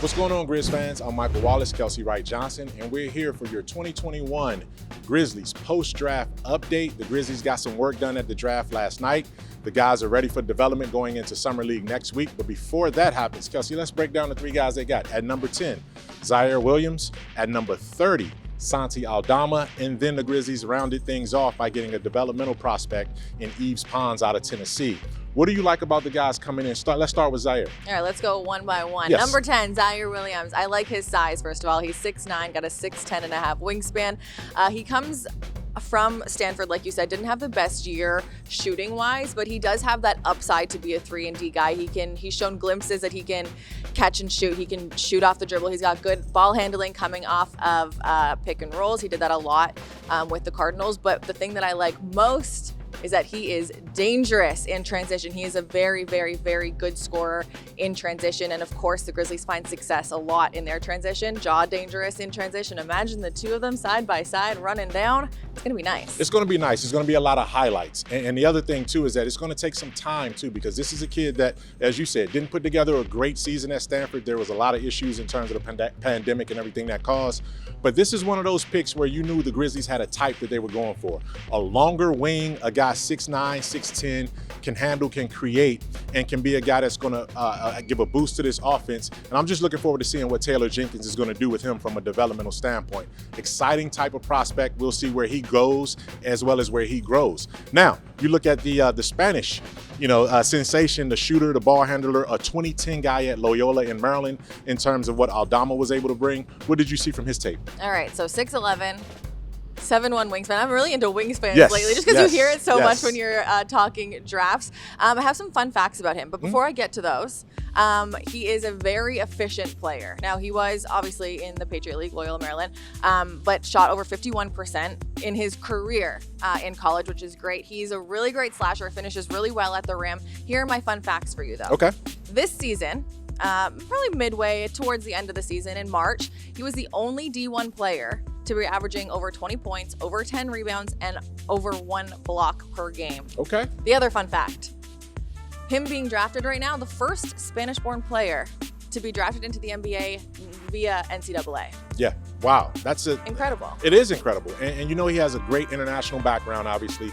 What's going on, Grizz fans? I'm Michael Wallace, Kelcey Wright Johnson, and we're here for your 2021 Grizzlies post-draft update. The Grizzlies got some work done at the draft last night. The guys are ready for development going into Summer League next week. But before that happens, Kelcey, let's break down the three guys they got. At number 10, Ziaire Williams. At number 30, Santi Aldama. And then the Grizzlies rounded things off by getting a developmental prospect in Yves Pons out of Tennessee. What do you like about the guys coming in? Let's start with Ziaire. All right, let's go one by one. Yes. Number 10, Zaire Williams. I like his size, first of all. He's 6'9", got a 6'10.5" wingspan. He comes from Stanford, like you said, didn't have the best year shooting-wise, but he does have that upside to be a 3-and-D guy. He's shown glimpses that he can catch and shoot. He can shoot off the dribble. He's got good ball handling coming off of pick and rolls. He did that a lot with the Cardinals, but the thing that I like most is that he is dangerous in transition. He is a very, very, very good scorer in transition. And of course, the Grizzlies find success a lot in their transition. Jaw dangerous in transition. Imagine the two of them side by side running down. It's gonna be nice. It's gonna be nice. It's gonna be a lot of highlights. And the other thing too is that it's gonna take some time too, because this is a kid that, as you said, didn't put together a great season at Stanford. There was a lot of issues in terms of the pandemic and everything that caused. But this is one of those picks where you knew the Grizzlies had a type that they were going for. A longer wing, a guy 6'9", 6'10", can handle, can create, and can be a guy that's gonna give a boost to this offense. And I'm just looking forward to seeing what Taylor Jenkins is gonna do with him from a developmental standpoint. Exciting type of prospect. We'll see where he goes as well as where he grows. Now, you look at the Spanish, sensation, the shooter, the ball handler, a 2010 guy at Loyola in Maryland in terms of what Aldama was able to bring. What did you see from his tape? All right, so 6'11", 7'1" wingspan. I'm really into wingspans yes, lately, just because you hear it so yes. much when you're talking drafts. I have some fun facts about him, but before I get to those, he is a very efficient player. Now, he was obviously in the Patriot League, Loyola, Maryland, but shot over 51% in his career in college, which is great. He's a really great slasher, finishes really well at the rim. Here are my fun facts for you, though. Okay. This season, probably midway towards the end of the season in March, he was the only D1 player to be averaging over 20 points, over 10 rebounds, and over 1 block per game. Okay. The other fun fact, him being drafted right now, the first Spanish-born player to be drafted into the NBA via NCAA. Yeah, wow, that's incredible. It is incredible, and he has a great international background. Obviously,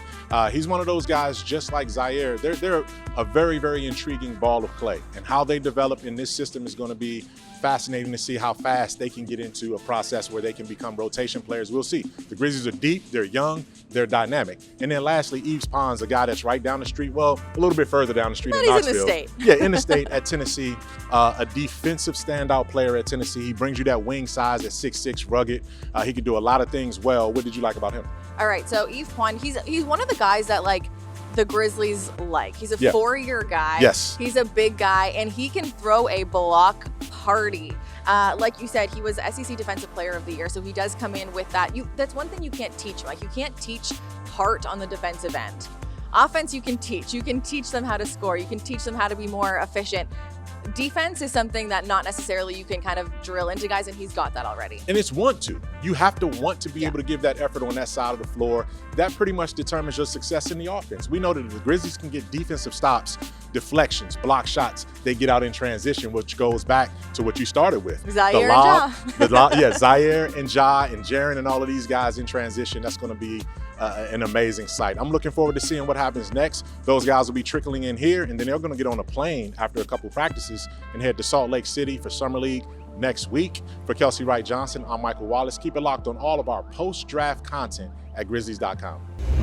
he's one of those guys just like Ziaire. They're a very, very intriguing ball of clay, and how they develop in this system is going to be fascinating to see how fast they can get into a process where they can become rotation players. We'll see. The Grizzlies are deep, they're young, they're dynamic. And then lastly, Yves Pons, a guy that's right down the street, well, a little bit further down the street in Knoxville. He's in the state. Yeah, in the state at Tennessee, a defensive standout player at Tennessee. He brings you that wing size at 6'6", rugged. He can do a lot of things well. What did you like about him? All right, so Yves Pons, he's one of the guys that the Grizzlies like. He's a 4-year guy. Yes. He's a big guy, and he can throw a block party. Like you said, he was SEC Defensive Player of the Year, so he does come in with that. That's one thing you can't teach, Mike. You can't teach heart on the defensive end. Offense, you can teach. You can teach them how to score. You can teach them how to be more efficient. Defense is something that not necessarily you can kind of drill into guys, and he's got that already. And it's want to. You have to want to be able to give that effort on that side of the floor. That pretty much determines your success in the offense. We know that the Grizzlies can get defensive stops, deflections, block shots. They get out in transition, which goes back to what you started with. Zaire and Ja. Zaire and Ja and Jaren and all of these guys in transition. That's going to be an amazing sight. I'm looking forward to seeing what happens next. Those guys will be trickling in here, and then they're going to get on a plane after a couple practices and head to Salt Lake City for Summer League next week. For Kelcey Wright Johnson, I'm Michael Wallace. Keep it locked on all of our post-draft content at Grizzlies.com.